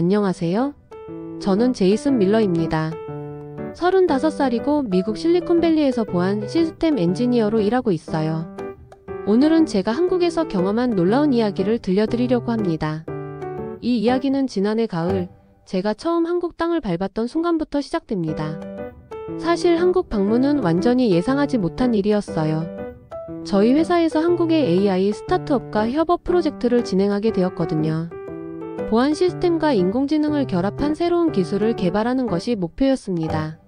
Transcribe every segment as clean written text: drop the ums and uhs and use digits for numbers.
안녕하세요. 저는 제이슨 밀러입니다. 35살이고 미국 실리콘밸리에서 보안 시스템 엔지니어로 일하고 있어요. 오늘은 제가 한국에서 경험한 놀라운 이야기를 들려드리려고 합니다. 이 이야기는 지난해 가을, 제가 처음 한국 땅을 밟았던 순간부터 시작됩니다. 사실 한국 방문은 완전히 예상하지 못한 일이었어요. 저희 회사에서 한국의 AI 스타트업과 협업 프로젝트를 진행하게 되었거든요. 보안 시스템과 인공지능을 결합한 새로운 기술을 개발하는 것이 목표였습니다.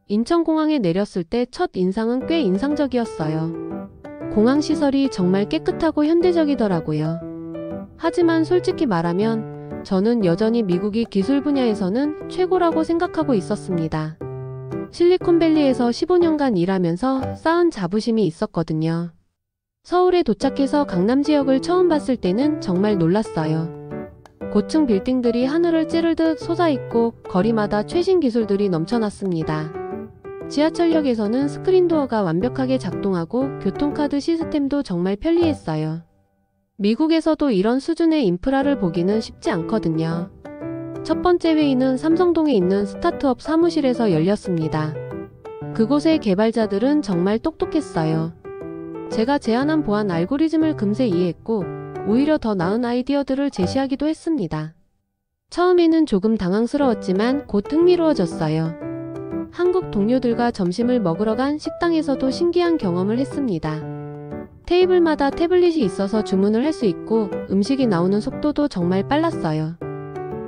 인천공항에 내렸을 때 첫 인상은 꽤 인상적이었어요. 공항 시설이 정말 깨끗하고 현대적이더라고요. 하지만 솔직히 말하면 저는 여전히 미국이 기술 분야에서는 최고라고 생각하고 있었습니다. 실리콘밸리에서 15년간 일하면서 쌓은 자부심이 있었거든요. 서울에 도착해서 강남 지역을 처음 봤을 때는 정말 놀랐어요. 고층 빌딩들이 하늘을 찌르듯 솟아있고 거리마다 최신 기술들이 넘쳐났습니다. 지하철역에서는 스크린도어가 완벽하게 작동하고 교통카드 시스템도 정말 편리했어요. 미국에서도 이런 수준의 인프라를 보기는 쉽지 않거든요. 첫 번째 회의는 삼성동에 있는 스타트업 사무실에서 열렸습니다. 그곳의 개발자들은 정말 똑똑했어요. 제가 제안한 보안 알고리즘을 금세 이해했고 오히려 더 나은 아이디어들을 제시하기도 했습니다. 처음에는 조금 당황스러웠지만 곧 흥미로워졌어요. 한국 동료들과 점심을 먹으러 간 식당에서도 신기한 경험을 했습니다. 테이블마다 태블릿이 있어서 주문을 할 수 있고 음식이 나오는 속도도 정말 빨랐어요.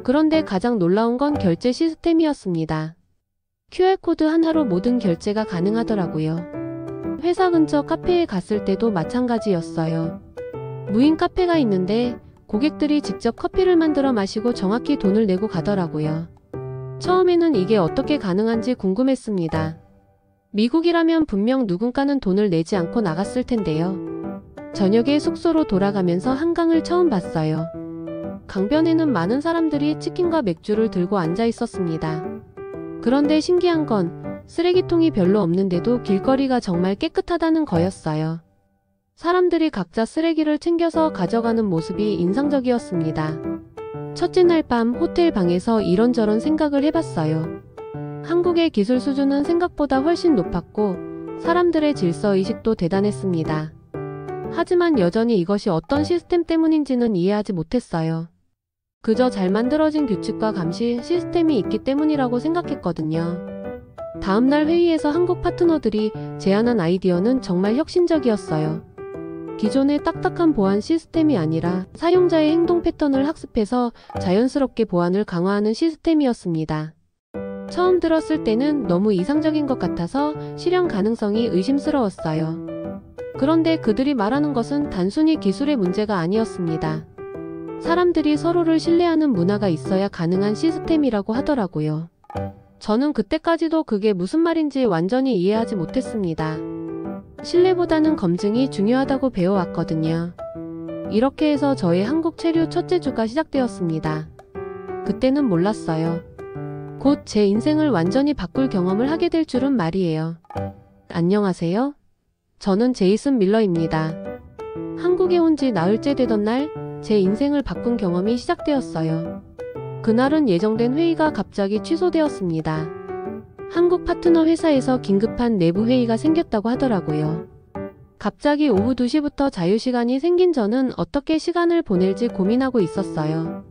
그런데 가장 놀라운 건 결제 시스템이었습니다. QR코드 하나로 모든 결제가 가능하더라고요. 회사 근처 카페에 갔을 때도 마찬가지였어요. 무인 카페가 있는데 고객들이 직접 커피를 만들어 마시고 정확히 돈을 내고 가더라고요. 처음에는 이게 어떻게 가능한지 궁금했습니다. 미국이라면 분명 누군가는 돈을 내지 않고 나갔을 텐데요. 저녁에 숙소로 돌아가면서 한강을 처음 봤어요. 강변에는 많은 사람들이 치킨과 맥주를 들고 앉아 있었습니다. 그런데 신기한 건 쓰레기통이 별로 없는데도 길거리가 정말 깨끗하다는 거였어요. 사람들이 각자 쓰레기를 챙겨서 가져가는 모습이 인상적이었습니다. 첫째 날 밤 호텔 방에서 이런저런 생각을 해봤어요. 한국의 기술 수준은 생각보다 훨씬 높았고 사람들의 질서의식도 대단했습니다. 하지만 여전히 이것이 어떤 시스템 때문인지는 이해하지 못했어요. 그저 잘 만들어진 규칙과 감시 시스템이 있기 때문이라고 생각했거든요. 다음날 회의에서 한국 파트너들이 제안한 아이디어는 정말 혁신적이었어요. 기존의 딱딱한 보안 시스템이 아니라 사용자의 행동 패턴을 학습해서 자연스럽게 보안을 강화하는 시스템이었습니다. 처음 들었을 때는 너무 이상적인 것 같아서 실현 가능성이 의심스러웠어요. 그런데 그들이 말하는 것은 단순히 기술의 문제가 아니었습니다. 사람들이 서로를 신뢰하는 문화가 있어야 가능한 시스템이라고 하더라고요. 저는 그때까지도 그게 무슨 말인지 완전히 이해하지 못했습니다. 신뢰보다는 검증이 중요하다고 배워왔거든요. 이렇게 해서 저의 한국 체류 첫째 주가 시작되었습니다. 그때는 몰랐어요. 곧 제 인생을 완전히 바꿀 경험을 하게 될 줄은 말이에요. 안녕하세요. 저는 제이슨 밀러입니다. 한국에 온 지 나흘째 되던 날, 제 인생을 바꾼 경험이 시작되었어요. 그날은 예정된 회의가 갑자기 취소되었습니다. 한국 파트너 회사에서 긴급한 내부 회의가 생겼다고 하더라고요. 갑자기 오후 2시부터 자유시간이 생긴 저는 어떻게 시간을 보낼지 고민하고 있었어요.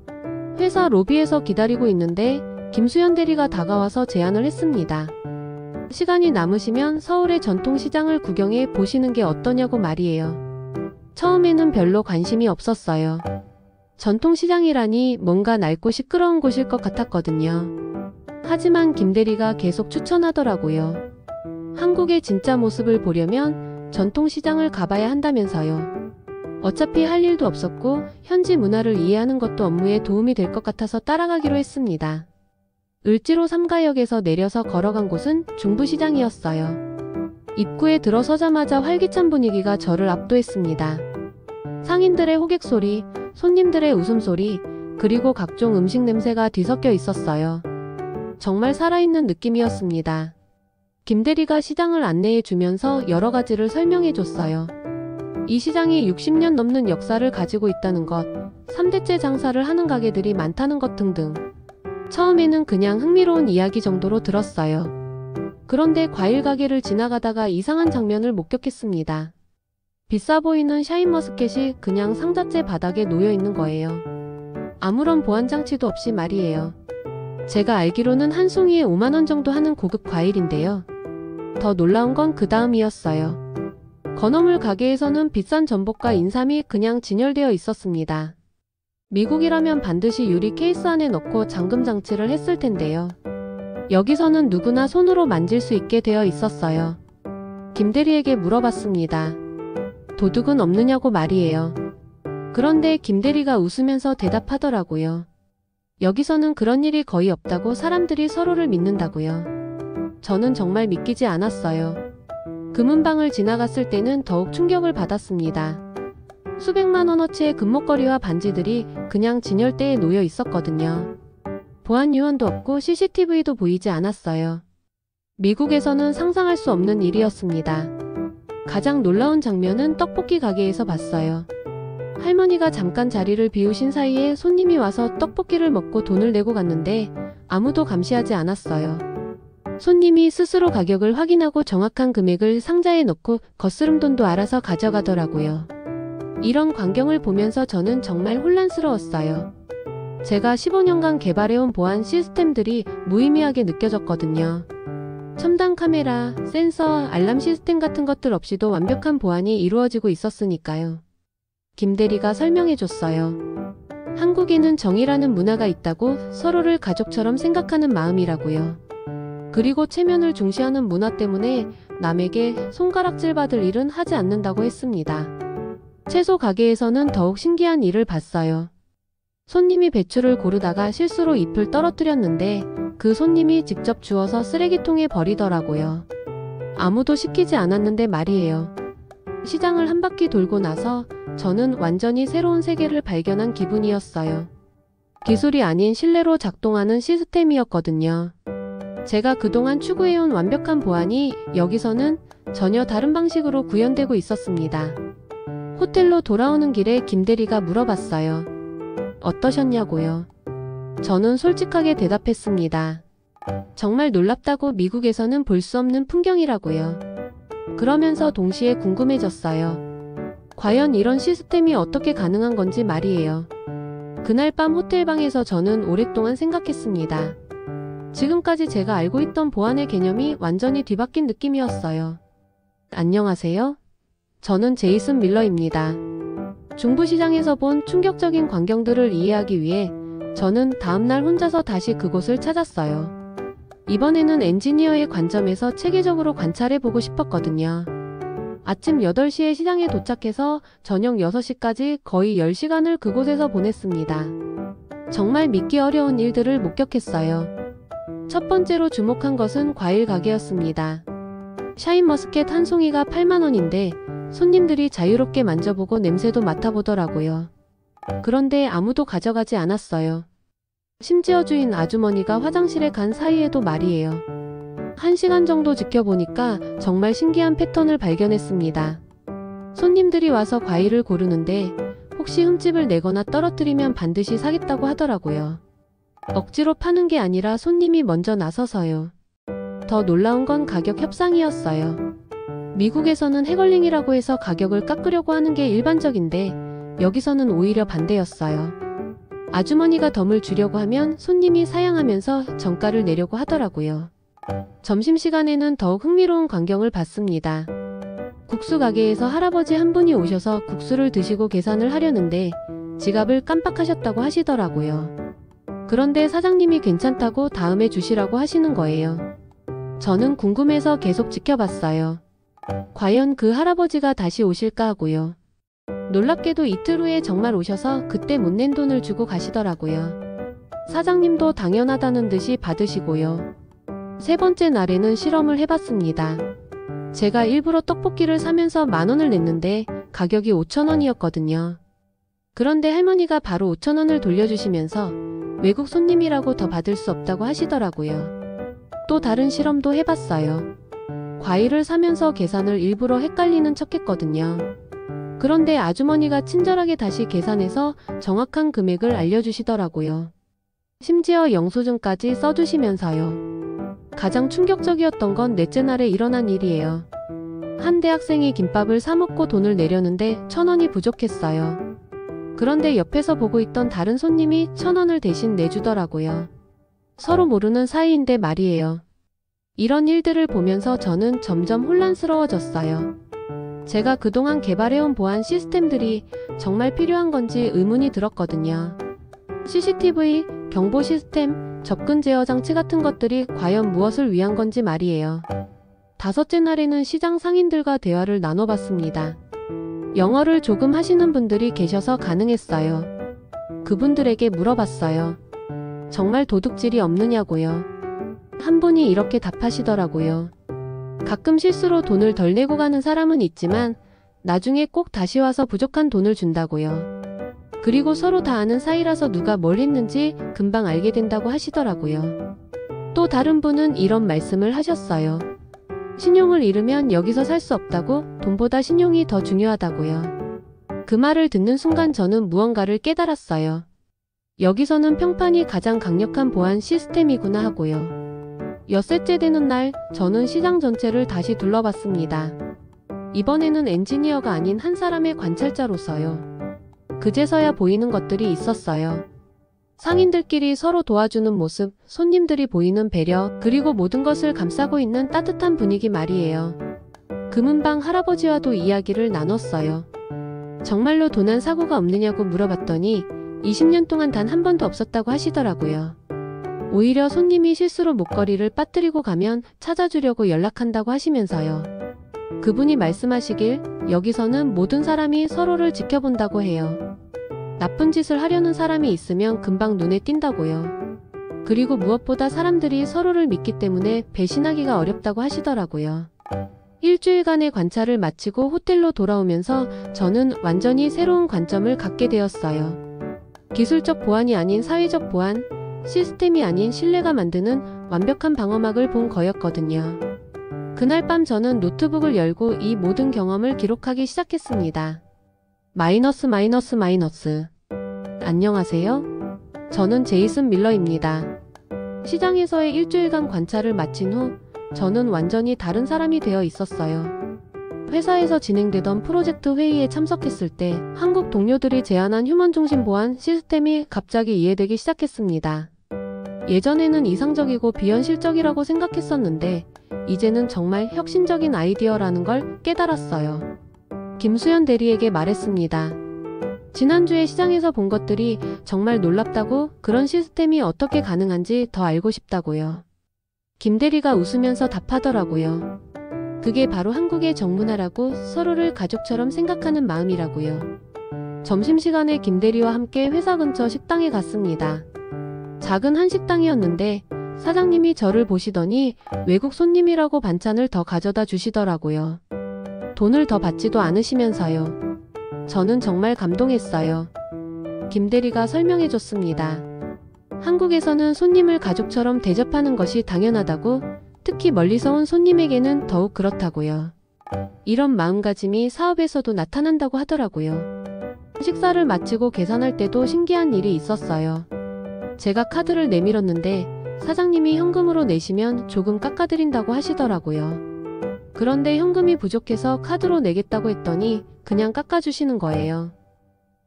회사 로비에서 기다리고 있는데 김수현 대리가 다가와서 제안을 했습니다. 시간이 남으시면 서울의 전통시장을 구경해 보시는 게 어떠냐고 말이에요. 처음에는 별로 관심이 없었어요. 전통시장이라니 뭔가 낡고 시끄러운 곳일 것 같았거든요. 하지만 김 대리가 계속 추천하더라고요. 한국의 진짜 모습을 보려면 전통시장을 가봐야 한다면서요. 어차피 할 일도 없었고 현지 문화를 이해하는 것도 업무에 도움이 될 것 같아서 따라가기로 했습니다. 을지로 3가역에서 내려서 걸어간 곳은 중부시장이었어요. 입구에 들어서자마자 활기찬 분위기가 저를 압도했습니다. 상인들의 호객 소리, 손님들의 웃음소리, 그리고 각종 음식 냄새가 뒤섞여 있었어요. 정말 살아있는 느낌이었습니다. 김 대리가 시장을 안내해 주면서 여러 가지를 설명해 줬어요. 이 시장이 60년 넘는 역사를 가지고 있다는 것, 3대째 장사를 하는 가게들이 많다는 것 등등. 처음에는 그냥 흥미로운 이야기 정도로 들었어요. 그런데 과일 가게를 지나가다가 이상한 장면을 목격했습니다. 비싸 보이는 샤인머스켓이 그냥 상자째 바닥에 놓여 있는 거예요. 아무런 보안장치도 없이 말이에요. 제가 알기로는 한 송이에 5만원 정도 하는 고급 과일인데요. 더 놀라운 건 그 다음이었어요. 건어물 가게에서는 비싼 전복과 인삼이 그냥 진열되어 있었습니다. 미국이라면 반드시 유리 케이스 안에 넣고 잠금 장치를 했을 텐데요. 여기서는 누구나 손으로 만질 수 있게 되어 있었어요. 김대리에게 물어봤습니다. 도둑은 없느냐고 말이에요. 그런데 김대리가 웃으면서 대답하더라고요. 여기서는 그런 일이 거의 없다고 사람들이 서로를 믿는다고요. 저는 정말 믿기지 않았어요. 금은방을 지나갔을 때는 더욱 충격을 받았습니다. 수백만 원어치의 금목걸이와 반지들이 그냥 진열대에 놓여 있었거든요. 보안 요원도 없고 CCTV도 보이지 않았어요. 미국에서는 상상할 수 없는 일이었습니다. 가장 놀라운 장면은 떡볶이 가게에서 봤어요. 할머니가 잠깐 자리를 비우신 사이에 손님이 와서 떡볶이를 먹고 돈을 내고 갔는데 아무도 감시하지 않았어요. 손님이 스스로 가격을 확인하고 정확한 금액을 상자에 넣고 거스름돈도 알아서 가져가더라고요. 이런 광경을 보면서 저는 정말 혼란스러웠어요. 제가 15년간 개발해온 보안 시스템들이 무의미하게 느껴졌거든요. 첨단 카메라, 센서, 알람 시스템 같은 것들 없이도 완벽한 보안이 이루어지고 있었으니까요. 김대리가 설명해줬어요. 한국에는 정의라는 문화가 있다고, 서로를 가족처럼 생각하는 마음이라고요. 그리고 체면을 중시하는 문화 때문에 남에게 손가락질 받을 일은 하지 않는다고 했습니다. 채소 가게에서는 더욱 신기한 일을 봤어요. 손님이 배추를 고르다가 실수로 잎을 떨어뜨렸는데 그 손님이 직접 주워서 쓰레기통에 버리더라고요. 아무도 시키지 않았는데 말이에요. 시장을 한 바퀴 돌고 나서 저는 완전히 새로운 세계를 발견한 기분이었어요. 기술이 아닌 신뢰로 작동하는 시스템이었거든요. 제가 그동안 추구해온 완벽한 보안이 여기서는 전혀 다른 방식으로 구현되고 있었습니다. 호텔로 돌아오는 길에 김대리가 물어봤어요. 어떠셨냐고요? 저는 솔직하게 대답했습니다. 정말 놀랍다고, 미국에서는 볼 수 없는 풍경이라고요. 그러면서 동시에 궁금해졌어요. 과연 이런 시스템이 어떻게 가능한 건지 말이에요. 그날 밤 호텔방에서 저는 오랫동안 생각했습니다. 지금까지 제가 알고 있던 보안의 개념이 완전히 뒤바뀐 느낌이었어요. 안녕하세요. 저는 제이슨 밀러입니다. 중부시장에서 본 충격적인 광경들을 이해하기 위해 저는 다음날 혼자서 다시 그곳을 찾았어요. 이번에는 엔지니어의 관점에서 체계적으로 관찰해보고 싶었거든요. 아침 8시에 시장에 도착해서 저녁 6시까지 거의 10시간을 그곳에서 보냈습니다. 정말 믿기 어려운 일들을 목격했어요. 첫 번째로 주목한 것은 과일 가게였습니다. 샤인머스켓 한 송이가 8만원인데 손님들이 자유롭게 만져보고 냄새도 맡아보더라고요. 그런데 아무도 가져가지 않았어요. 심지어 주인 아주머니가 화장실에 간 사이에도 말이에요. 1시간 정도 지켜보니까 정말 신기한 패턴을 발견했습니다. 손님들이 와서 과일을 고르는데 혹시 흠집을 내거나 떨어뜨리면 반드시 사겠다고 하더라고요. 억지로 파는 게 아니라 손님이 먼저 나서서요. 더 놀라운 건 가격 협상이었어요. 미국에서는 해걸링이라고 해서 가격을 깎으려고 하는 게 일반적인데 여기서는 오히려 반대였어요. 아주머니가 덤을 주려고 하면 손님이 사양하면서 정가를 내려고 하더라고요. 점심시간에는 더욱 흥미로운 광경을 봤습니다. 국수 가게에서 할아버지 한 분이 오셔서 국수를 드시고 계산을 하려는데 지갑을 깜빡하셨다고 하시더라고요. 그런데 사장님이 괜찮다고 다음에 주시라고 하시는 거예요. 저는 궁금해서 계속 지켜봤어요. 과연 그 할아버지가 다시 오실까 하고요. 놀랍게도 이틀 후에 정말 오셔서 그때 못 낸 돈을 주고 가시더라고요. 사장님도 당연하다는 듯이 받으시고요. 세 번째 날에는 실험을 해봤습니다. 제가 일부러 떡볶이를 사면서 10,000원을 냈는데 가격이 5,000원이었거든요. 그런데 할머니가 바로 5,000원을 돌려주시면서 외국 손님이라고 더 받을 수 없다고 하시더라고요. 또 다른 실험도 해봤어요. 과일을 사면서 계산을 일부러 헷갈리는 척 했거든요. 그런데 아주머니가 친절하게 다시 계산해서 정확한 금액을 알려주시더라고요. 심지어 영수증까지 써주시면서요. 가장 충격적이었던 건 넷째 날에 일어난 일이에요. 한 대학생이 김밥을 사 먹고 돈을 내려는데 1,000원이 부족했어요. 그런데 옆에서 보고 있던 다른 손님이 1,000원을 대신 내주더라고요. 서로 모르는 사이인데 말이에요. 이런 일들을 보면서 저는 점점 혼란스러워졌어요. 제가 그동안 개발해온 보안 시스템들이 정말 필요한 건지 의문이 들었거든요. CCTV, 경보 시스템, 접근 제어 장치 같은 것들이 과연 무엇을 위한 건지 말이에요. 다섯째 날에는 시장 상인들과 대화를 나눠봤습니다. 영어를 조금 하시는 분들이 계셔서 가능했어요. 그분들에게 물어봤어요. 정말 도둑질이 없느냐고요. 한 분이 이렇게 답하시더라고요. 가끔 실수로 돈을 덜 내고 가는 사람은 있지만 나중에 꼭 다시 와서 부족한 돈을 준다고요. 그리고 서로 다 아는 사이라서 누가 뭘 했는지 금방 알게 된다고 하시더라고요. 또 다른 분은 이런 말씀을 하셨어요. 신용을 잃으면 여기서 살 수 없다고, 돈보다 신용이 더 중요하다고요. 그 말을 듣는 순간 저는 무언가를 깨달았어요. 여기서는 평판이 가장 강력한 보안 시스템이구나 하고요. 엿새째 되는 날, 저는 시장 전체를 다시 둘러봤습니다. 이번에는 엔지니어가 아닌 한 사람의 관찰자로서요. 그제서야 보이는 것들이 있었어요. 상인들끼리 서로 도와주는 모습, 손님들이 보이는 배려, 그리고 모든 것을 감싸고 있는 따뜻한 분위기 말이에요. 금은방 할아버지와도 이야기를 나눴어요. 정말로 도난 사고가 없느냐고 물어봤더니 20년 동안 단 한 번도 없었다고 하시더라고요. 오히려 손님이 실수로 목걸이를 빠뜨리고 가면 찾아주려고 연락한다고 하시면서요. 그분이 말씀하시길 여기서는 모든 사람이 서로를 지켜본다고 해요. 나쁜 짓을 하려는 사람이 있으면 금방 눈에 띈다고요. 그리고 무엇보다 사람들이 서로를 믿기 때문에 배신하기가 어렵다고 하시더라고요. 일주일간의 관찰을 마치고 호텔로 돌아오면서 저는 완전히 새로운 관점을 갖게 되었어요. 기술적 보안이 아닌 사회적 보안, 시스템이 아닌 신뢰가 만드는 완벽한 방어막을 본 거였거든요. 그날 밤 저는 노트북을 열고 이 모든 경험을 기록하기 시작했습니다. 마이너스. 안녕하세요. 저는 제이슨 밀러입니다. 시장에서의 일주일간 관찰을 마친 후 저는 완전히 다른 사람이 되어 있었어요. 회사에서 진행되던 프로젝트 회의에 참석했을 때 한국 동료들이 제안한 휴먼 중심 보안 시스템이 갑자기 이해되기 시작했습니다. 예전에는 이상적이고 비현실적이라고 생각했었는데 이제는 정말 혁신적인 아이디어라는 걸 깨달았어요. 김수현 대리에게 말했습니다. 지난주에 시장에서 본 것들이 정말 놀랍다고, 그런 시스템이 어떻게 가능한지 더 알고 싶다고요. 김 대리가 웃으면서 답하더라고요. 그게 바로 한국의 정문화라고, 서로를 가족처럼 생각하는 마음이라고요. 점심시간에 김 대리와 함께 회사 근처 식당에 갔습니다. 작은 한식당이었는데 사장님이 저를 보시더니 외국 손님이라고 반찬을 더 가져다 주시더라고요. 돈을 더 받지도 않으시면서요. 저는 정말 감동했어요. 김 대리가 설명해줬습니다. 한국에서는 손님을 가족처럼 대접하는 것이 당연하다고, 특히 멀리서 온 손님에게는 더욱 그렇다고요. 이런 마음가짐이 사업에서도 나타난다고 하더라고요. 식사를 마치고 계산할 때도 신기한 일이 있었어요. 제가 카드를 내밀었는데 사장님이 현금으로 내시면 조금 깎아드린다고 하시더라고요. 그런데 현금이 부족해서 카드로 내겠다고 했더니 그냥 깎아주시는 거예요.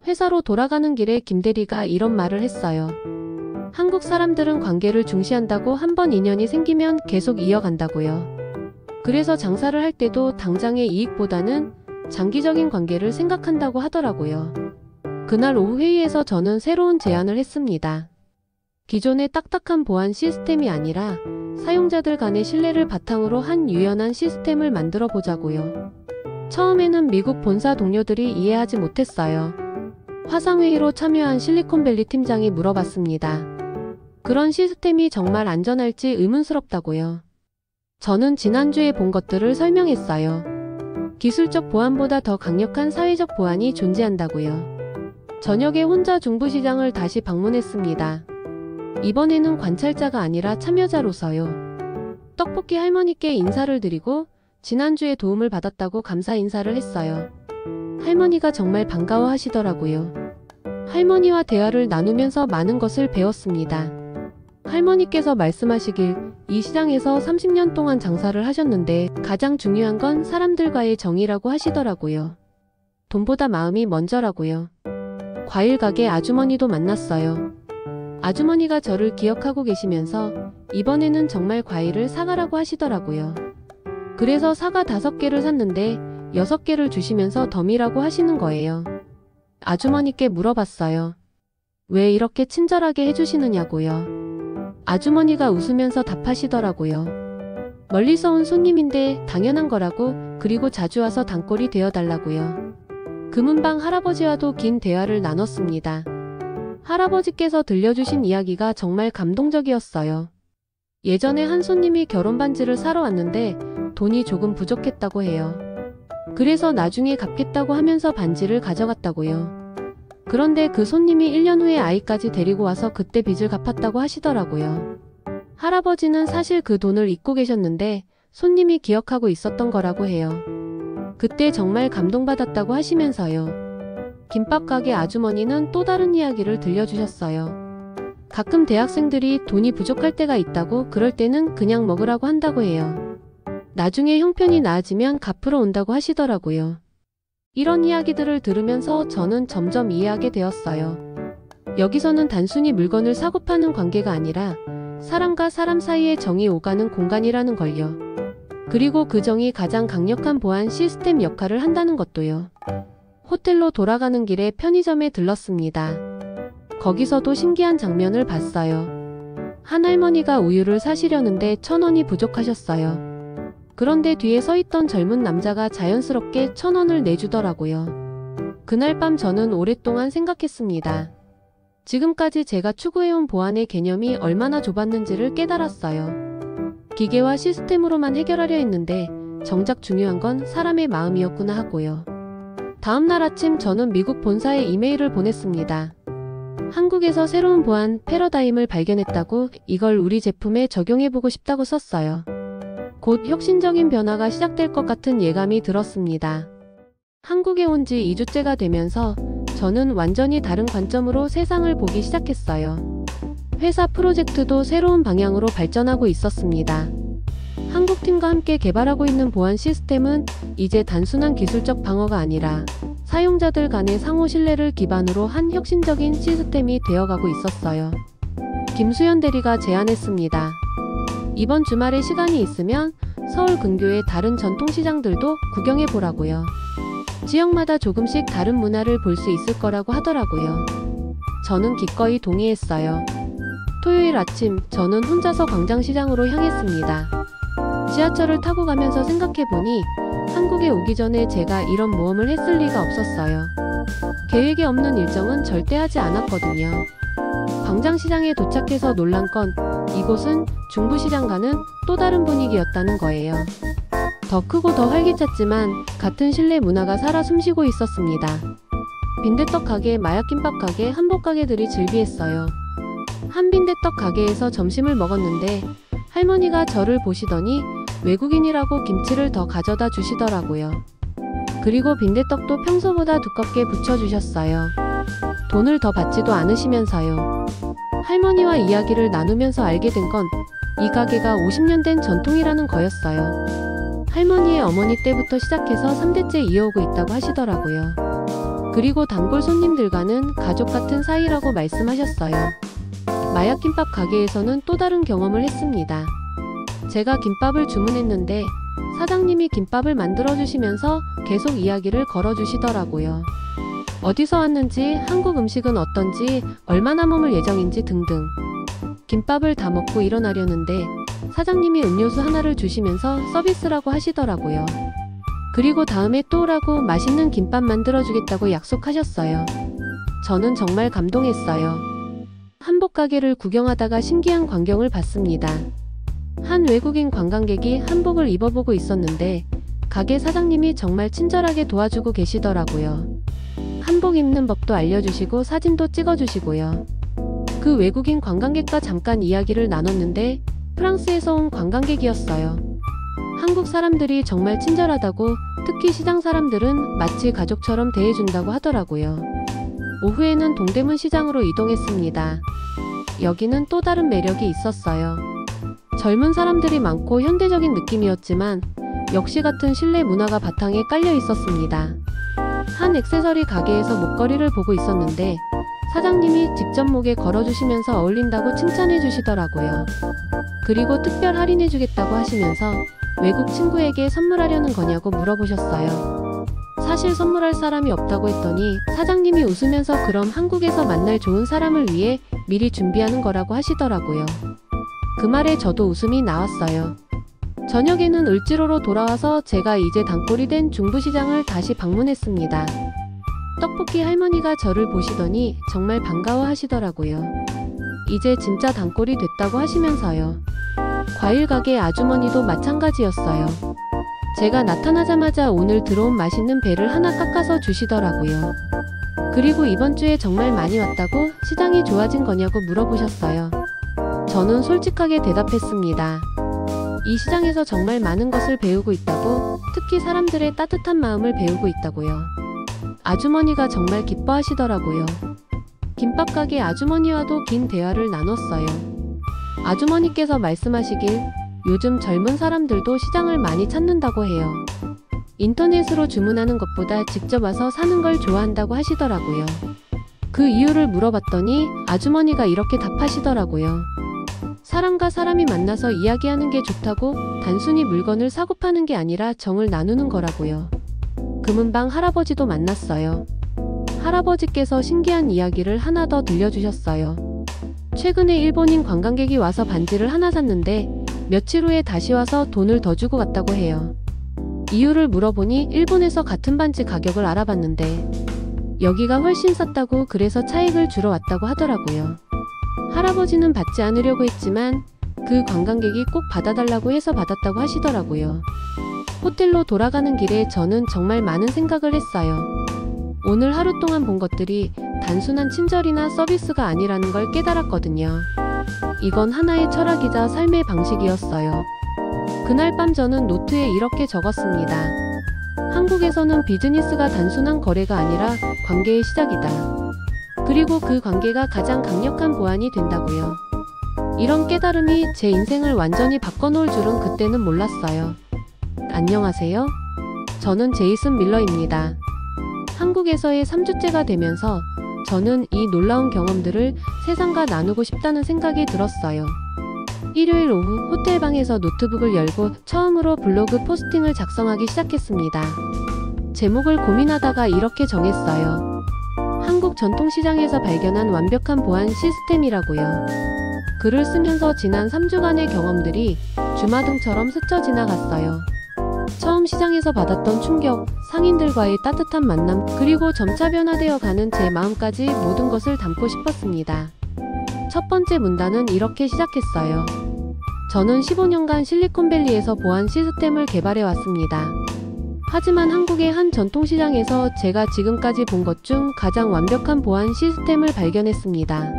회사로 돌아가는 길에 김 대리가 이런 말을 했어요. 한국 사람들은 관계를 중시한다고, 한번 인연이 생기면 계속 이어간다고요. 그래서 장사를 할 때도 당장의 이익보다는 장기적인 관계를 생각한다고 하더라고요. 그날 오후 회의에서 저는 새로운 제안을 했습니다. 기존의 딱딱한 보안 시스템이 아니라 사용자들 간의 신뢰를 바탕으로 한 유연한 시스템을 만들어 보자고요. 처음에는 미국 본사 동료들이 이해하지 못했어요. 화상회의로 참여한 실리콘밸리 팀장이 물어봤습니다. 그런 시스템이 정말 안전할지 의문스럽다고요. 저는 지난주에 본 것들을 설명했어요. 기술적 보안보다 더 강력한 사회적 보안이 존재한다고요. 저녁에 혼자 중부시장을 다시 방문했습니다. 이번에는 관찰자가 아니라 참여자로서요. 떡볶이 할머니께 인사를 드리고 지난주에 도움을 받았다고 감사 인사를 했어요. 할머니가 정말 반가워 하시더라고요. 할머니와 대화를 나누면서 많은 것을 배웠습니다. 할머니께서 말씀하시길 이 시장에서 30년 동안 장사를 하셨는데 가장 중요한 건 사람들과의 정이라고 하시더라고요. 돈보다 마음이 먼저라고요. 과일 가게 아주머니도 만났어요. 아주머니가 저를 기억하고 계시면서 이번에는 정말 과일을 사가라고 하시더라고요. 그래서 사과 5개를 샀는데 6개를 주시면서 덤이라고 하시는 거예요. 아주머니께 물어봤어요. 왜 이렇게 친절하게 해주시느냐고요. 아주머니가 웃으면서 답하시더라고요. 멀리서 온 손님인데 당연한 거라고, 그리고 자주 와서 단골이 되어달라고요. 금은방 할아버지와도 긴 대화를 나눴습니다. 할아버지께서 들려주신 이야기가 정말 감동적이었어요. 예전에 한 손님이 결혼 반지를 사러 왔는데 돈이 조금 부족했다고 해요. 그래서 나중에 갚겠다고 하면서 반지를 가져갔다고요. 그런데 그 손님이 1년 후에 아이까지 데리고 와서 그때 빚을 갚았다고 하시더라고요. 할아버지는 사실 그 돈을 잊고 계셨는데 손님이 기억하고 있었던 거라고 해요. 그때 정말 감동받았다고 하시면서요. 김밥 가게 아주머니는 또 다른 이야기를 들려주셨어요. 가끔 대학생들이 돈이 부족할 때가 있다고, 그럴 때는 그냥 먹으라고 한다고 해요. 나중에 형편이 나아지면 갚으러 온다고 하시더라고요. 이런 이야기들을 들으면서 저는 점점 이해하게 되었어요. 여기서는 단순히 물건을 사고 파는 관계가 아니라 사람과 사람 사이에 정이 오가는 공간이라는 걸요. 그리고 그 정이 가장 강력한 보안 시스템 역할을 한다는 것도요. 호텔로 돌아가는 길에 편의점에 들렀습니다. 거기서도 신기한 장면을 봤어요. 한 할머니가 우유를 사시려는데 1,000원이 부족하셨어요. 그런데 뒤에 서있던 젊은 남자가 자연스럽게 1,000원을 내주더라고요. 그날 밤 저는 오랫동안 생각했습니다. 지금까지 제가 추구해온 보안의 개념이 얼마나 좁았는지를 깨달았어요. 기계와 시스템으로만 해결하려 했는데 정작 중요한 건 사람의 마음이었구나 하고요. 다음날 아침 저는 미국 본사에 이메일을 보냈습니다. 한국에서 새로운 보안 패러다임을 발견했다고, 이걸 우리 제품에 적용해보고 싶다고 썼어요. 곧 혁신적인 변화가 시작될 것 같은 예감이 들었습니다. 한국에 온 지 2주째가 되면서 저는 완전히 다른 관점으로 세상을 보기 시작했어요. 회사 프로젝트도 새로운 방향으로 발전하고 있었습니다. 한국팀과 함께 개발하고 있는 보안 시스템은 이제 단순한 기술적 방어가 아니라 사용자들 간의 상호 신뢰를 기반으로 한 혁신적인 시스템이 되어가고 있었어요. 김수현 대리가 제안했습니다. 이번 주말에 시간이 있으면 서울 근교의 다른 전통시장들도 구경해보라고요. 지역마다 조금씩 다른 문화를 볼 수 있을 거라고 하더라고요. 저는 기꺼이 동의했어요. 토요일 아침 저는 혼자서 광장시장으로 향했습니다. 지하철을 타고 가면서 생각해보니 한국에 오기 전에 제가 이런 모험을 했을 리가 없었어요. 계획에 없는 일정은 절대 하지 않았거든요. 광장시장에 도착해서 놀란 건 이곳은 중부시장과는 또 다른 분위기였다는 거예요. 더 크고 더 활기찼지만 같은 실내 문화가 살아 숨쉬고 있었습니다. 빈대떡 가게, 마약김밥 가게, 한복 가게들이 즐비했어요. 한 빈대떡 가게에서 점심을 먹었는데 할머니가 저를 보시더니 외국인이라고 김치를 더 가져다 주시더라고요. 그리고 빈대떡도 평소보다 두껍게 부쳐주셨어요. 돈을 더 받지도 않으시면서요. 할머니와 이야기를 나누면서 알게 된 건 이 가게가 50년 된 전통이라는 거였어요. 할머니의 어머니 때부터 시작해서 3대째 이어오고 있다고 하시더라고요. 그리고 단골 손님들과는 가족 같은 사이라고 말씀하셨어요. 마약김밥 가게에서는 또 다른 경험을 했습니다. 제가 김밥을 주문했는데 사장님이 김밥을 만들어주시면서 계속 이야기를 걸어주시더라고요. 어디서 왔는지, 한국 음식은 어떤지, 얼마나 머물 예정인지 등등. 김밥을 다 먹고 일어나려는데 사장님이 음료수 하나를 주시면서 서비스라고 하시더라고요. 그리고 다음에 또 오라고 맛있는 김밥 만들어주겠다고 약속하셨어요. 저는 정말 감동했어요. 한복 가게를 구경하다가 신기한 광경을 봤습니다. 한 외국인 관광객이 한복을 입어보고 있었는데 가게 사장님이 정말 친절하게 도와주고 계시더라고요. 한복 입는 법도 알려주시고 사진도 찍어주시고요. 그 외국인 관광객과 잠깐 이야기를 나눴는데 프랑스에서 온 관광객이었어요. 한국 사람들이 정말 친절하다고, 특히 시장 사람들은 마치 가족처럼 대해준다고 하더라고요. 오후에는 동대문 시장으로 이동했습니다. 여기는 또 다른 매력이 있었어요. 젊은 사람들이 많고 현대적인 느낌이었지만 역시 같은 실내 문화가 바탕에 깔려 있었습니다. 한 액세서리 가게에서 목걸이를 보고 있었는데 사장님이 직접 목에 걸어주시면서 어울린다고 칭찬해 주시더라고요. 그리고 특별 할인해 주겠다고 하시면서 외국 친구에게 선물하려는 거냐고 물어보셨어요. 사실 선물할 사람이 없다고 했더니 사장님이 웃으면서 그럼 한국에서 만날 좋은 사람을 위해 미리 준비하는 거라고 하시더라고요. 그 말에 저도 웃음이 나왔어요. 저녁에는 을지로로 돌아와서 제가 이제 단골이 된 중부시장을 다시 방문했습니다. 떡볶이 할머니가 저를 보시더니 정말 반가워 하시더라고요. 이제 진짜 단골이 됐다고 하시면서요. 과일 가게 아주머니도 마찬가지였어요. 제가 나타나자마자 오늘 들어온 맛있는 배를 하나 깎아서 주시더라고요. 그리고 이번 주에 정말 많이 왔다고 시장이 좋아진 거냐고 물어보셨어요. 저는 솔직하게 대답했습니다. 이 시장에서 정말 많은 것을 배우고 있다고, 특히 사람들의 따뜻한 마음을 배우고 있다고요. 아주머니가 정말 기뻐하시더라고요. 김밥 가게 아주머니와도 긴 대화를 나눴어요. 아주머니께서 말씀하시길 요즘 젊은 사람들도 시장을 많이 찾는다고 해요. 인터넷으로 주문하는 것보다 직접 와서 사는 걸 좋아한다고 하시더라고요. 그 이유를 물어봤더니 아주머니가 이렇게 답하시더라고요. 사람과 사람이 만나서 이야기하는 게 좋다고, 단순히 물건을 사고 파는 게 아니라 정을 나누는 거라고요. 금은방 할아버지도 만났어요. 할아버지께서 신기한 이야기를 하나 더 들려주셨어요. 최근에 일본인 관광객이 와서 반지를 하나 샀는데 며칠 후에 다시 와서 돈을 더 주고 갔다고 해요. 이유를 물어보니 일본에서 같은 반지 가격을 알아봤는데 여기가 훨씬 쌌다고, 그래서 차익을 주러 왔다고 하더라고요. 할아버지는 받지 않으려고 했지만 그 관광객이 꼭 받아달라고 해서 받았다고 하시더라고요. 호텔로 돌아가는 길에 저는 정말 많은 생각을 했어요. 오늘 하루 동안 본 것들이 단순한 친절이나 서비스가 아니라는 걸 깨달았거든요. 이건 하나의 철학이자 삶의 방식이었어요. 그날 밤 저는 노트에 이렇게 적었습니다. 한국에서는 비즈니스가 단순한 거래가 아니라 관계의 시작이다. 그리고 그 관계가 가장 강력한 보안이 된다고요. 이런 깨달음이 제 인생을 완전히 바꿔놓을 줄은 그때는 몰랐어요. 안녕하세요. 저는 제이슨 밀러입니다. 한국에서의 3주째가 되면서 저는 이 놀라운 경험들을 세상과 나누고 싶다는 생각이 들었어요. 일요일 오후 호텔방에서 노트북을 열고 처음으로 블로그 포스팅을 작성하기 시작했습니다. 제목을 고민하다가 이렇게 정했어요. 한국 전통시장에서 발견한 완벽한 보안 시스템이라고요. 글을 쓰면서 지난 3주간의 경험들이 주마등처럼 스쳐 지나갔어요. 처음 시장에서 받았던 충격, 상인들과의 따뜻한 만남, 그리고 점차 변화되어 가는 제 마음까지 모든 것을 담고 싶었습니다. 첫 번째 문단은 이렇게 시작했어요. 저는 15년간 실리콘밸리에서 보안 시스템을 개발해 왔습니다. 하지만 한국의 한 전통시장에서 제가 지금까지 본 것 중 가장 완벽한 보안 시스템을 발견했습니다.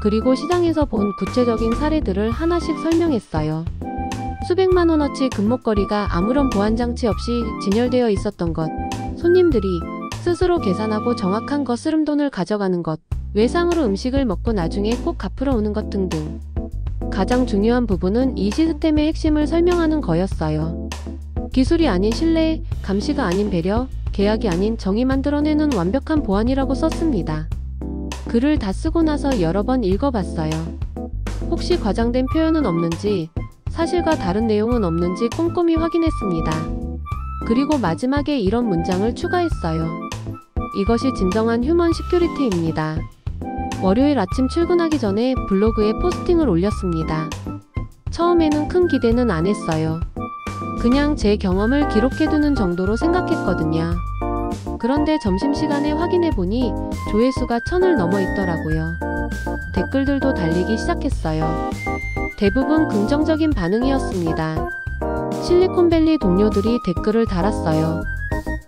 그리고 시장에서 본 구체적인 사례들을 하나씩 설명했어요. 수백만 원어치 금목걸이가 아무런 보안 장치 없이 진열되어 있었던 것, 손님들이 스스로 계산하고 정확한 거스름돈을 가져가는 것, 외상으로 음식을 먹고 나중에 꼭 갚으러 오는 것 등등. 가장 중요한 부분은 이 시스템의 핵심을 설명하는 거였어요. 기술이 아닌 신뢰, 감시가 아닌 배려, 계약이 아닌 정의 만들어내는 완벽한 보안이라고 썼습니다. 글을 다 쓰고 나서 여러 번 읽어봤어요. 혹시 과장된 표현은 없는지, 사실과 다른 내용은 없는지 꼼꼼히 확인했습니다. 그리고 마지막에 이런 문장을 추가했어요. 이것이 진정한 휴먼 시큐리티입니다. 월요일 아침 출근하기 전에 블로그에 포스팅을 올렸습니다. 처음에는 큰 기대는 안 했어요. 그냥 제 경험을 기록해두는 정도로 생각했거든요. 그런데 점심시간에 확인해보니 조회수가 1000을 넘어 있더라고요. 댓글들도 달리기 시작했어요. 대부분 긍정적인 반응이었습니다. 실리콘밸리 동료들이 댓글을 달았어요.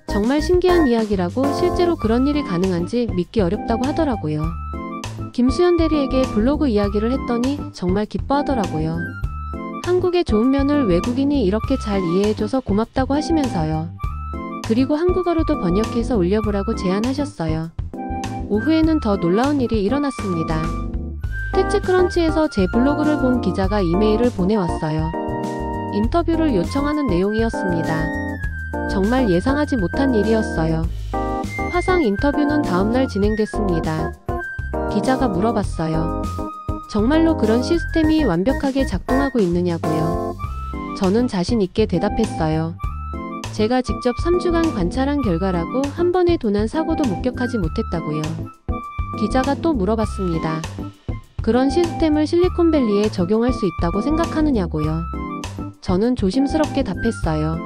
정말 신기한 이야기라고, 실제로 그런 일이 가능한지 믿기 어렵다고 하더라고요. 김수현 대리에게 블로그 이야기를 했더니 정말 기뻐하더라고요. 한국의 좋은 면을 외국인이 이렇게 잘 이해해줘서 고맙다고 하시면서요. 그리고 한국어로도 번역해서 올려보라고 제안하셨어요. 오후에는 더 놀라운 일이 일어났습니다. 테치크런치에서 제 블로그를 본 기자가 이메일을 보내왔어요. 인터뷰를 요청하는 내용이었습니다. 정말 예상하지 못한 일이었어요. 화상 인터뷰는 다음날 진행됐습니다. 기자가 물어봤어요. 정말로 그런 시스템이 완벽하게 작동하고 있느냐고요. 저는 자신 있게 대답했어요. 제가 직접 3주간 관찰한 결과라고 한 번의 도난 사고도 목격하지 못했다고요. 기자가 또 물어봤습니다. 그런 시스템을 실리콘밸리에 적용할 수 있다고 생각하느냐고요. 저는 조심스럽게 답했어요.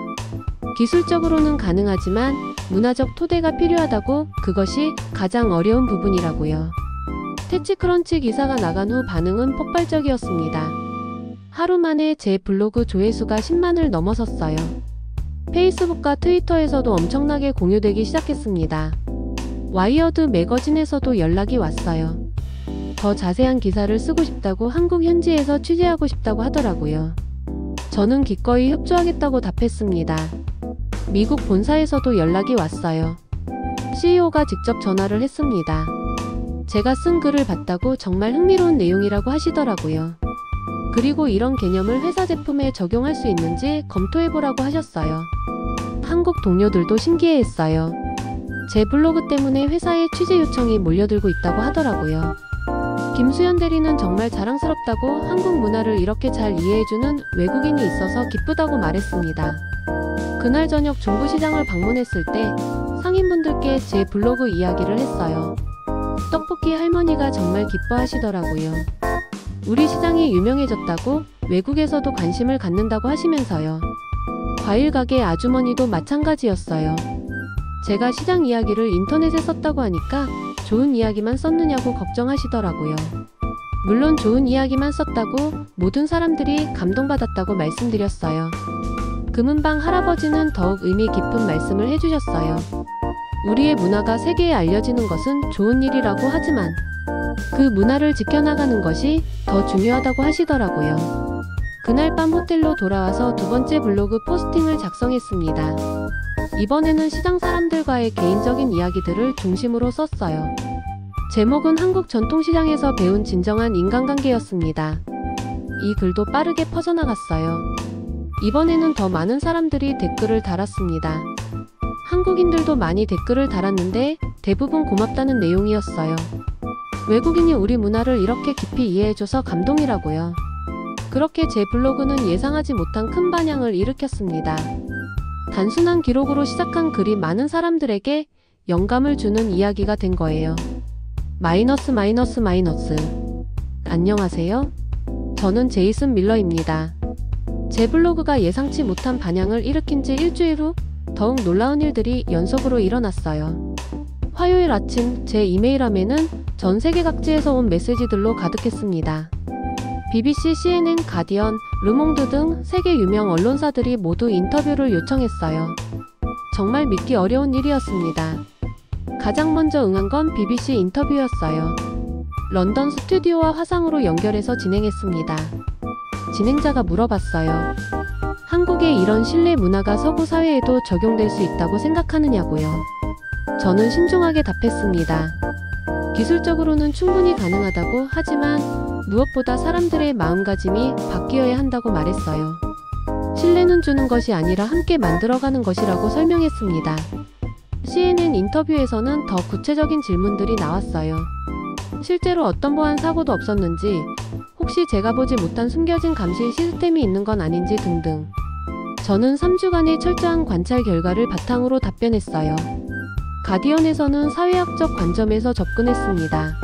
기술적으로는 가능하지만 문화적 토대가 필요하다고, 그것이 가장 어려운 부분이라고요. 테치크런치 기사가 나간 후 반응은 폭발적이었습니다. 하루 만에 제 블로그 조회수가 10만을 넘어섰어요. 페이스북과 트위터에서도 엄청나게 공유되기 시작했습니다. 와이어드 매거진에서도 연락이 왔어요. 더 자세한 기사를 쓰고 싶다고, 한국 현지에서 취재하고 싶다고 하더라고요. 저는 기꺼이 협조하겠다고 답했습니다. 미국 본사에서도 연락이 왔어요. CEO가 직접 전화를 했습니다. 제가 쓴 글을 봤다고 정말 흥미로운 내용이라고 하시더라고요. 그리고 이런 개념을 회사 제품에 적용할 수 있는지 검토해보라고 하셨어요. 한국 동료들도 신기해했어요. 제 블로그 때문에 회사에 취재 요청이 몰려들고 있다고 하더라고요. 김수현 대리는 정말 자랑스럽다고, 한국 문화를 이렇게 잘 이해해주는 외국인이 있어서 기쁘다고 말했습니다. 그날 저녁 중부시장을 방문했을 때 상인분들께 제 블로그 이야기를 했어요. 떡볶이 할머니가 정말 기뻐하시더라고요. 우리 시장이 유명해졌다고, 외국에서도 관심을 갖는다고 하시면서요. 과일 가게 아주머니도 마찬가지였어요. 제가 시장 이야기를 인터넷에 썼다고 하니까 좋은 이야기만 썼느냐고 걱정하시더라고요. 물론 좋은 이야기만 썼다고 모든 사람들이 감동받았다고 말씀드렸어요. 금은방 할아버지는 더욱 의미 깊은 말씀을 해주셨어요. 우리의 문화가 세계에 알려지는 것은 좋은 일이라고 하지만 그 문화를 지켜나가는 것이 더 중요하다고 하시더라고요. 그날 밤 호텔로 돌아와서 두 번째 블로그 포스팅을 작성했습니다. 이번에는 시장 사람들과의 개인적인 이야기들을 중심으로 썼어요. 제목은 한국 전통시장에서 배운 진정한 인간관계였습니다. 이 글도 빠르게 퍼져나갔어요. 이번에는 더 많은 사람들이 댓글을 달았습니다. 한국인들도 많이 댓글을 달았는데 대부분 고맙다는 내용이었어요. 외국인이 우리 문화를 이렇게 깊이 이해해줘서 감동이라고요. 그렇게 제 블로그는 예상하지 못한 큰 반향을 일으켰습니다. 단순한 기록으로 시작한 글이 많은 사람들에게 영감을 주는 이야기가 된 거예요. 마이너스. 안녕하세요. 저는 제이슨 밀러입니다. 제 블로그가 예상치 못한 반향을 일으킨 지 일주일 후 더욱 놀라운 일들이 연속으로 일어났어요. 화요일 아침 제 이메일함에는 전 세계 각지에서 온 메시지들로 가득했습니다. BBC, CNN, 가디언, 르몽드 등 세계 유명 언론사들이 모두 인터뷰를 요청했어요. 정말 믿기 어려운 일이었습니다. 가장 먼저 응한 건 BBC 인터뷰였어요. 런던 스튜디오와 화상으로 연결해서 진행했습니다. 진행자가 물어봤어요. 한국의 이런 신뢰 문화가 서구 사회에도 적용될 수 있다고 생각하느냐고요. 저는 신중하게 답했습니다. 기술적으로는 충분히 가능하다고, 하지만 무엇보다 사람들의 마음가짐이 바뀌어야 한다고 말했어요. 신뢰는 주는 것이 아니라 함께 만들어가는 것이라고 설명했습니다. CNN 인터뷰에서는 더 구체적인 질문들이 나왔어요. 실제로 어떤 보안 사고도 없었는지, 혹시 제가 보지 못한 숨겨진 감시 시스템이 있는 건 아닌지 등등. 저는 3주간의 철저한 관찰 결과를 바탕으로 답변했어요. 가디언에서는 사회학적 관점에서 접근했습니다.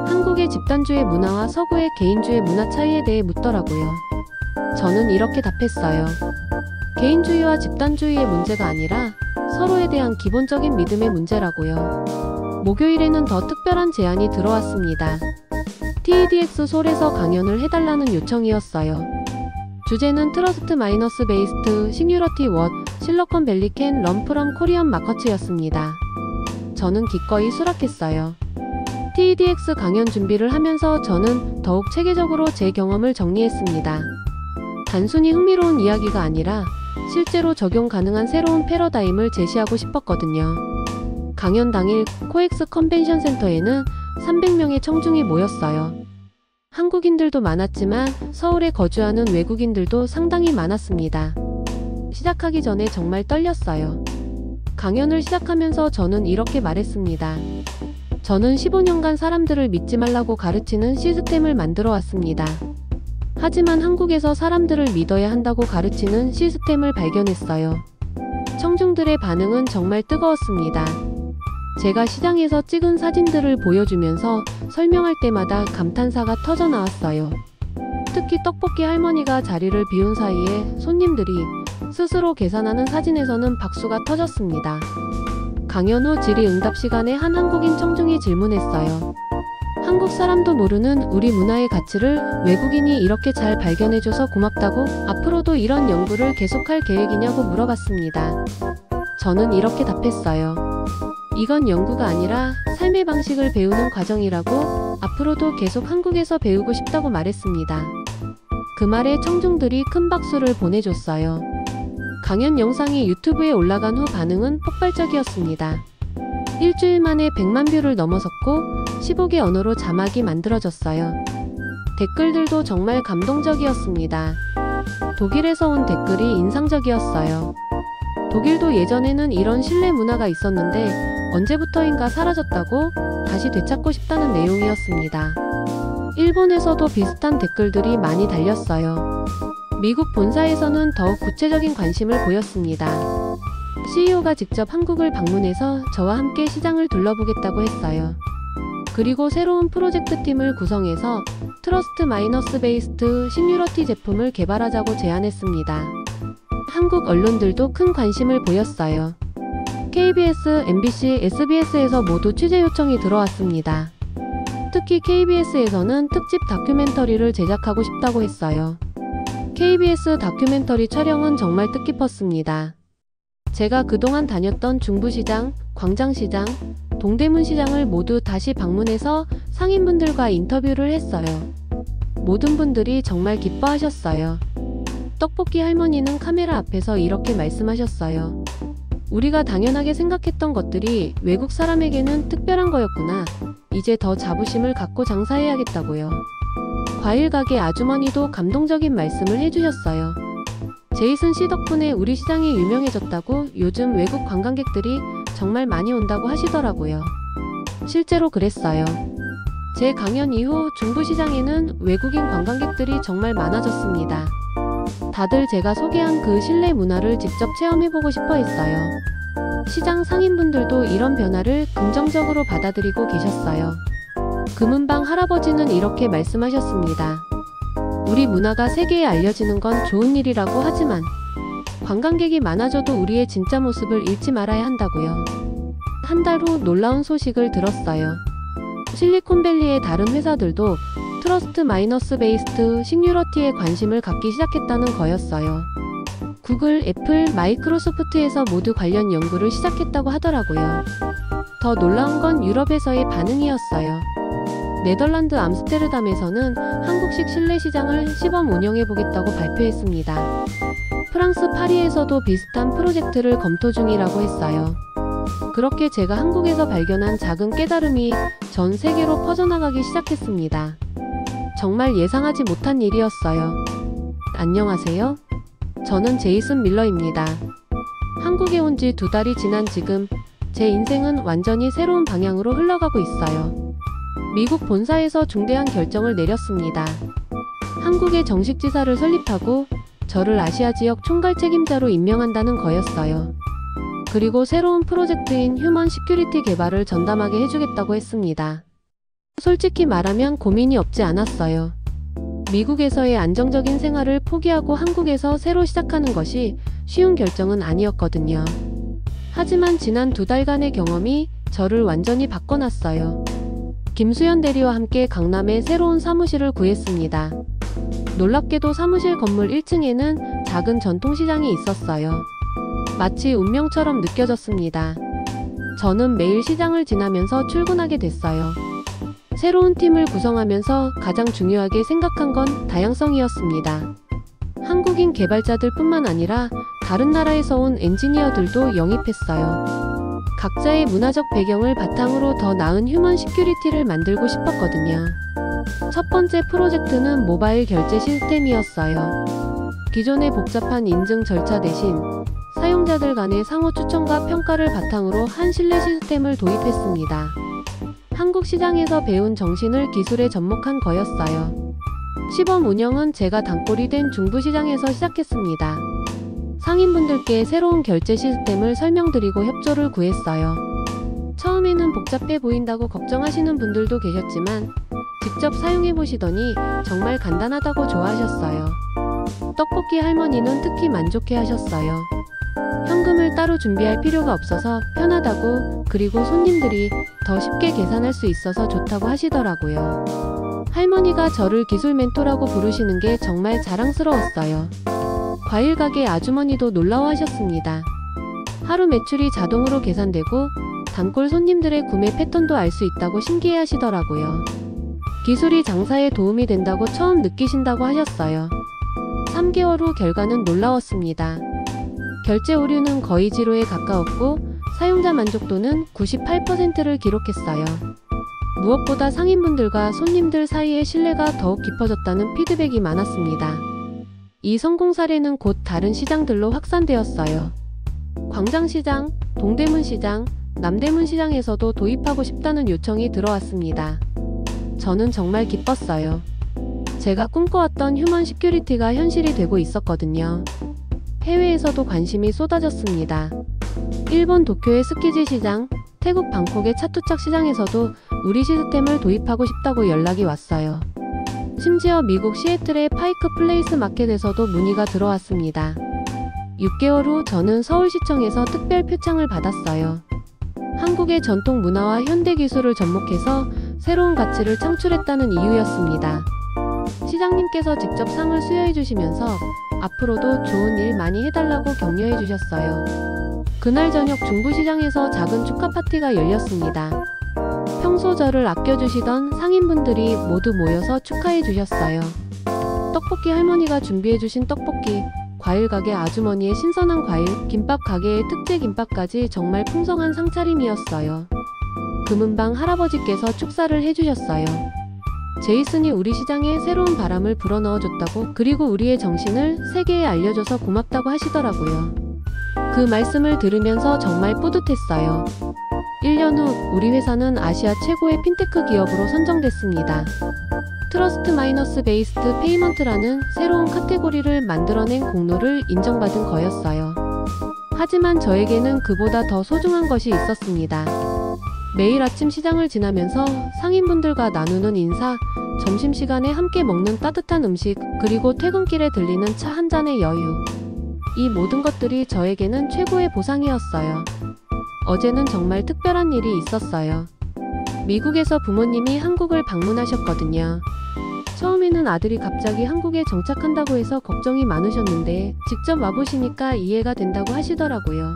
한국의 집단주의 문화와 서구의 개인주의 문화 차이에 대해 묻더라고요. 저는 이렇게 답했어요. 개인주의와 집단주의의 문제가 아니라 서로에 대한 기본적인 믿음의 문제라고요. 목요일에는 더 특별한 제안이 들어왔습니다. TEDx 솔에서 강연을 해달라는 요청이었어요. 주제는 트러스트 마이너스 베이스트 싱유러티 왓 실리콘밸리 캔 런 프롬 코리안 마커츠였습니다. 저는 기꺼이 수락했어요. TEDx 강연 준비를 하면서 저는 더욱 체계적으로 제 경험을 정리했습니다. 단순히 흥미로운 이야기가 아니라 실제로 적용 가능한 새로운 패러다임을 제시하고 싶었거든요. 강연 당일 코엑스 컨벤션 센터에는 300명의 청중이 모였어요. 한국인들도 많았지만 서울에 거주하는 외국인들도 상당히 많았습니다. 시작하기 전에 정말 떨렸어요. 강연을 시작하면서 저는 이렇게 말했습니다. 저는 15년간 사람들을 믿지 말라고 가르치는 시스템을 만들어 왔습니다. 하지만 한국에서 사람들을 믿어야 한다고 가르치는 시스템을 발견했어요. 청중들의 반응은 정말 뜨거웠습니다. 제가 시장에서 찍은 사진들을 보여주면서 설명할 때마다 감탄사가 터져 나왔어요. 특히 떡볶이 할머니가 자리를 비운 사이에 손님들이 스스로 계산하는 사진에서는 박수가 터졌습니다. 강연 후 질의응답 시간에 한 한국인 청중이 질문했어요. 한국 사람도 모르는 우리 문화의 가치를 외국인이 이렇게 잘 발견해줘서 고맙다고 앞으로도 이런 연구를 계속할 계획이냐고 물어봤습니다. 저는 이렇게 답했어요. 이건 연구가 아니라 삶의 방식을 배우는 과정이라고 앞으로도 계속 한국에서 배우고 싶다고 말했습니다. 그 말에 청중들이 큰 박수를 보내줬어요. 강연 영상이 유튜브에 올라간 후 반응은 폭발적이었습니다. 일주일 만에 100만 뷰를 넘어섰고 15개 언어로 자막이 만들어졌어요. 댓글들도 정말 감동적이었습니다. 독일에서 온 댓글이 인상적이었어요. 독일도 예전에는 이런 신뢰 문화가 있었는데 언제부터인가 사라졌다고 다시 되찾고 싶다는 내용이었습니다. 일본에서도 비슷한 댓글들이 많이 달렸어요. 미국 본사에서는 더욱 구체적인 관심을 보였습니다. CEO가 직접 한국을 방문해서 저와 함께 시장을 둘러보겠다고 했어요. 그리고 새로운 프로젝트 팀을 구성해서 트러스트 마이너스 베이스트 시뉴러티 제품을 개발하자고 제안했습니다. 한국 언론들도 큰 관심을 보였어요. KBS, MBC, SBS에서 모두 취재 요청이 들어왔습니다. 특히 KBS에서는 특집 다큐멘터리를 제작하고 싶다고 했어요. KBS 다큐멘터리 촬영은 정말 뜻깊었습니다. 제가 그동안 다녔던 중부시장, 광장시장, 동대문시장을 모두 다시 방문해서 상인분들과 인터뷰를 했어요. 모든 분들이 정말 기뻐하셨어요. 떡볶이 할머니는 카메라 앞에서 이렇게 말씀하셨어요. 우리가 당연하게 생각했던 것들이 외국 사람에게는 특별한 거였구나. 이제 더 자부심을 갖고 장사해야겠다고요. 과일 가게 아주머니도 감동적인 말씀을 해주셨어요. 제이슨 씨 덕분에 우리 시장이 유명해졌다고 요즘 외국 관광객들이 정말 많이 온다고 하시더라고요. 실제로 그랬어요. 제 강연 이후 중부시장에는 외국인 관광객들이 정말 많아졌습니다. 다들 제가 소개한 그 실내 문화를 직접 체험해보고 싶어 했어요. 시장 상인분들도 이런 변화를 긍정적으로 받아들이고 계셨어요. 금은방 할아버지는 이렇게 말씀하셨습니다. 우리 문화가 세계에 알려지는 건 좋은 일이라고 하지만 관광객이 많아져도 우리의 진짜 모습을 잃지 말아야 한다고요. 한 달 후 놀라운 소식을 들었어요. 실리콘밸리의 다른 회사들도 트러스트 마이너스 베이스트 시뉴러티에 관심을 갖기 시작했다는 거였어요. 구글, 애플, 마이크로소프트에서 모두 관련 연구를 시작했다고 하더라고요. 더 놀라운 건 유럽에서의 반응이었어요. 네덜란드 암스테르담에서는 한국식 실내 시장을 시범 운영해보겠다고 발표했습니다. 프랑스 파리에서도 비슷한 프로젝트를 검토 중이라고 했어요. 그렇게 제가 한국에서 발견한 작은 깨달음이 전 세계로 퍼져나가기 시작했습니다. 정말 예상하지 못한 일이었어요. 안녕하세요. 저는 제이슨 밀러입니다. 한국에 온 지 2달이 지난 지금 제 인생은 완전히 새로운 방향으로 흘러가고 있어요. 미국 본사에서 중대한 결정을 내렸습니다. 한국의 정식 지사를 설립하고 저를 아시아 지역 총괄 책임자로 임명한다는 거였어요. 그리고 새로운 프로젝트인 휴먼 시큐리티 개발을 전담하게 해주겠다고 했습니다. 솔직히 말하면 고민이 없지 않았어요. 미국에서의 안정적인 생활을 포기하고 한국에서 새로 시작하는 것이 쉬운 결정은 아니었거든요. 하지만 지난 2달간의 경험이 저를 완전히 바꿔놨어요. 김수현 대리와 함께 강남에 새로운 사무실을 구했습니다. 놀랍게도 사무실 건물 1층에는 작은 전통시장이 있었어요. 마치 운명처럼 느껴졌습니다. 저는 매일 시장을 지나면서 출근하게 됐어요. 새로운 팀을 구성하면서 가장 중요하게 생각한 건 다양성이었습니다. 한국인 개발자들 뿐만 아니라 다른 나라에서 온 엔지니어들도 영입했어요. 각자의 문화적 배경을 바탕으로 더 나은 휴먼 시큐리티를 만들고 싶었거든요. 첫 번째 프로젝트는 모바일 결제 시스템이었어요. 기존의 복잡한 인증 절차 대신 사용자들 간의 상호 추천과 평가를 바탕으로 한 신뢰 시스템을 도입했습니다. 한국 시장에서 배운 정신을 기술에 접목한 거였어요. 시범 운영은 제가 단골이 된 중부 시장에서 시작했습니다. 상인분들께 새로운 결제 시스템을 설명드리고 협조를 구했어요. 처음에는 복잡해 보인다고 걱정하시는 분들도 계셨지만 직접 사용해 보시더니 정말 간단하다고 좋아하셨어요. 떡볶이 할머니는 특히 만족해 하셨어요. 현금을 따로 준비할 필요가 없어서 편하다고, 그리고 손님들이 더 쉽게 계산할 수 있어서 좋다고 하시더라고요. 할머니가 저를 기술 멘토라고 부르시는 게 정말 자랑스러웠어요. 과일 가게 아주머니도 놀라워하셨습니다. 하루 매출이 자동으로 계산되고 단골 손님들의 구매 패턴도 알 수 있다고 신기해 하시더라고요. 기술이 장사에 도움이 된다고 처음 느끼신다고 하셨어요. 3개월 후 결과는 놀라웠습니다. 결제 오류는 거의 제로에 가까웠고 사용자 만족도는 98%를 기록했어요. 무엇보다 상인분들과 손님들 사이의 신뢰가 더욱 깊어졌다는 피드백이 많았습니다. 이 성공 사례는 곧 다른 시장들로 확산되었어요. 광장시장, 동대문시장, 남대문시장에서도 도입하고 싶다는 요청이 들어왔습니다. 저는 정말 기뻤어요. 제가 꿈꿔왔던 휴먼 시큐리티가 현실이 되고 있었거든요. 해외에서도 관심이 쏟아졌습니다. 일본 도쿄의 스키지 시장, 태국 방콕의 차투착 시장에서도 우리 시스템을 도입하고 싶다고 연락이 왔어요. 심지어 미국 시애틀의 파이크 플레이스 마켓에서도 문의가 들어왔습니다. 6개월 후 저는 서울시청에서 특별 표창을 받았어요. 한국의 전통 문화와 현대 기술을 접목해서 새로운 가치를 창출했다는 이유였습니다. 시장님께서 직접 상을 수여해 주시면서 앞으로도 좋은 일 많이 해달라고 격려해 주셨어요. 그날 저녁 중부시장에서 작은 축하 파티가 열렸습니다. 평소 저를 아껴주시던 상인분들이 모두 모여서 축하해 주셨어요. 떡볶이 할머니가 준비해 주신 떡볶이, 과일 가게 아주머니의 신선한 과일, 김밥 가게의 특제 김밥까지 정말 풍성한 상차림이었어요. 금은방 할아버지께서 축사를 해주셨어요. 제이슨이 우리 시장에 새로운 바람을 불어넣어줬다고, 그리고 우리의 정신을 세계에 알려줘서 고맙다고 하시더라고요. 그 말씀을 들으면서 정말 뿌듯했어요. 1년 후 우리 회사는 아시아 최고의 핀테크 기업으로 선정됐습니다. 트러스트 마이너스 베이스드 페이먼트라는 새로운 카테고리를 만들어낸 공로를 인정받은 거였어요. 하지만 저에게는 그보다 더 소중한 것이 있었습니다. 매일 아침 시장을 지나면서 상인분들과 나누는 인사, 점심시간에 함께 먹는 따뜻한 음식, 그리고 퇴근길에 들리는 차 한 잔의 여유. 이 모든 것들이 저에게는 최고의 보상이었어요. 어제는 정말 특별한 일이 있었어요. 미국에서 부모님이 한국을 방문하셨거든요. 처음에는 아들이 갑자기 한국에 정착한다고 해서 걱정이 많으셨는데 직접 와보시니까 이해가 된다고 하시더라고요.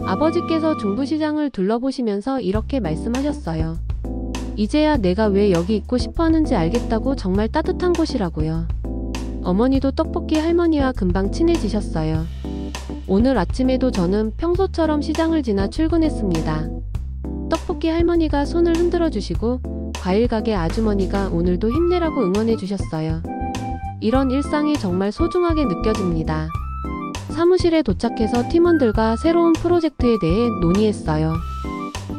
아버지께서 중부시장을 둘러보시면서 이렇게 말씀하셨어요. 이제야 내가 왜 여기 있고 싶어 하는지 알겠다고. 정말 따뜻한 곳이라고요. 어머니도 떡볶이 할머니와 금방 친해지셨어요. 오늘 아침에도 저는 평소처럼 시장을 지나 출근했습니다. 떡볶이 할머니가 손을 흔들어 주시고 과일 가게 아주머니가 오늘도 힘내라고 응원해 주셨어요. 이런 일상이 정말 소중하게 느껴집니다. 사무실에 도착해서 팀원들과 새로운 프로젝트에 대해 논의했어요.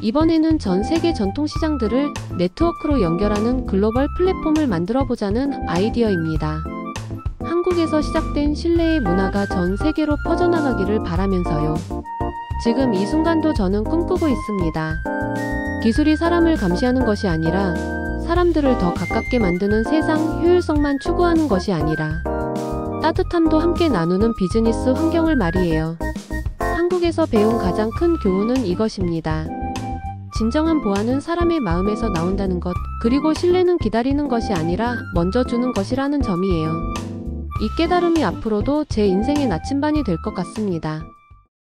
이번에는 전 세계 전통시장들을 네트워크로 연결하는 글로벌 플랫폼을 만들어보자는 아이디어입니다. 한국에서 시작된 신뢰의 문화가 전 세계로 퍼져나가기를 바라면서요. 지금 이 순간도 저는 꿈꾸고 있습니다. 기술이 사람을 감시하는 것이 아니라 사람들을 더 가깝게 만드는 세상, 효율성만 추구하는 것이 아니라 따뜻함도 함께 나누는 비즈니스 환경을 말이에요. 한국에서 배운 가장 큰 교훈은 이것입니다. 진정한 보안은 사람의 마음에서 나온다는 것, 그리고 신뢰는 기다리는 것이 아니라 먼저 주는 것이라는 점이에요. 이 깨달음이 앞으로도 제 인생의 나침반이 될 것 같습니다.